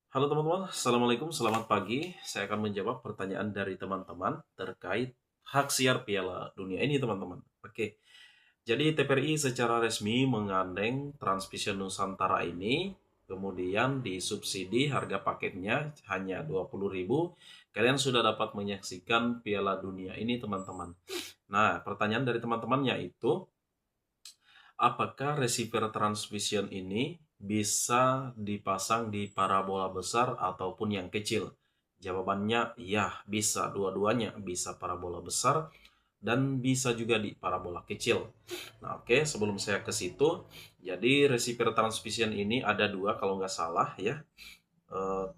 Halo teman-teman, Assalamualaikum, selamat pagi. Saya akan menjawab pertanyaan dari teman-teman terkait hak siar Piala Dunia ini teman-teman. Oke, jadi TPRI secara resmi menggandeng Transvision Nusantara ini, kemudian disubsidi harga paketnya hanya 20.000. Kalian sudah dapat menyaksikan Piala Dunia ini teman-teman. Nah, pertanyaan dari teman-temannya itu, apakah receiver transvision ini bisa dipasang di parabola besar ataupun yang kecil? Jawabannya ya, bisa. Dua-duanya bisa parabola besar dan bisa juga di parabola kecil. Nah, oke, sebelum saya ke situ, jadi receiver transvision ini ada dua kalau nggak salah ya.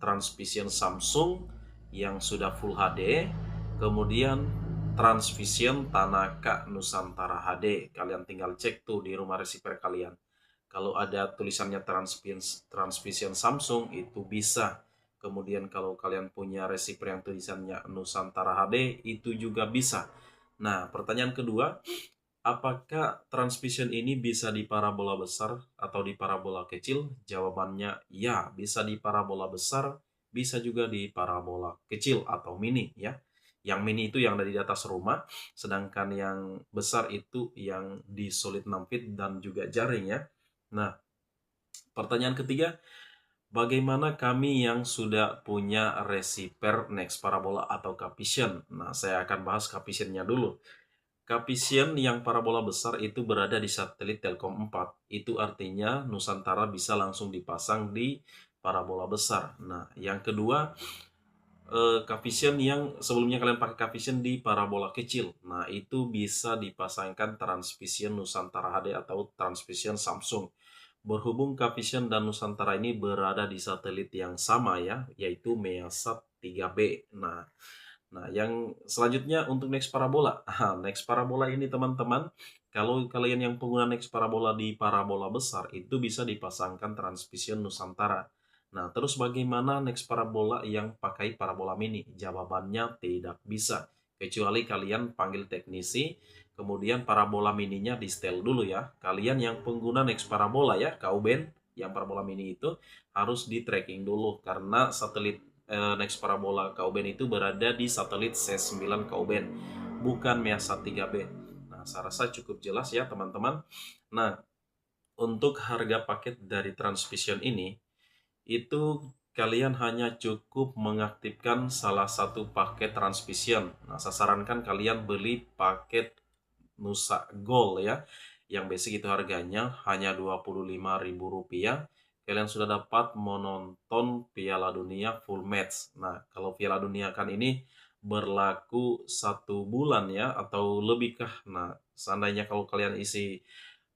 Transvision Samsung yang sudah Full HD, kemudian Transvision Tanaka Nusantara HD. Kalian tinggal cek tuh di rumah receiver kalian. Kalau ada tulisannya Transvision Samsung itu bisa. Kemudian kalau kalian punya receiver yang tulisannya Nusantara HD itu juga bisa. Nah, pertanyaan kedua, apakah transvision ini bisa di parabola besar atau di parabola kecil? Jawabannya ya, bisa di parabola besar, bisa juga di parabola kecil atau mini ya. Yang mini itu yang ada di atas rumah, sedangkan yang besar itu yang di solid 6 feet dan juga jaring ya. Nah, pertanyaan ketiga, bagaimana kami yang sudah punya receiver Next Parabola atau Cavision? Nah, saya akan bahas Cavisionnya dulu. Cavision yang parabola besar itu berada di satelit Telkom 4. Itu artinya Nusantara bisa langsung dipasang di parabola besar. Nah, yang kedua, Cavision yang sebelumnya kalian pakai Cavision di parabola kecil. Nah, itu bisa dipasangkan Transvision Nusantara HD atau Transvision Samsung. Berhubung Cavision dan Nusantara ini berada di satelit yang sama ya, yaitu Measat 3B. Nah, yang selanjutnya untuk Next Parabola. Next Parabola ini teman-teman, kalau kalian yang pengguna Next Parabola di parabola besar, itu bisa dipasangkan Transvision Nusantara. Nah, terus bagaimana Next Parabola yang pakai parabola mini? Jawabannya tidak bisa. Kecuali kalian panggil teknisi, kemudian parabola mininya di setel dulu ya. Kalian yang pengguna Next Parabola ya, Kauben, yang parabola mini itu harus di tracking dulu karena satelit Next Parabola Kauben itu berada di satelit C9 Kauben, bukan Measat 3B. Nah, saya rasa cukup jelas ya teman-teman. Nah, untuk harga paket dari Transvision ini, itu kalian hanya cukup mengaktifkan salah satu paket Transvision. Nah, saya sarankan kalian beli paket Nusa Gold ya, yang basic itu harganya hanya Rp25.000. Kalian sudah dapat menonton Piala Dunia full match. Nah, kalau Piala Dunia kan ini berlaku 1 bulan ya, atau lebihkah. Nah, seandainya kalau kalian isi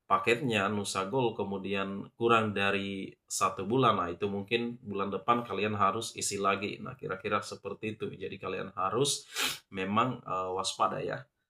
paketnya Nusa Gold kemudian kurang dari 1 bulan, nah itu mungkin bulan depan kalian harus isi lagi. Nah, kira-kira seperti itu. Jadi kalian harus memang waspada ya.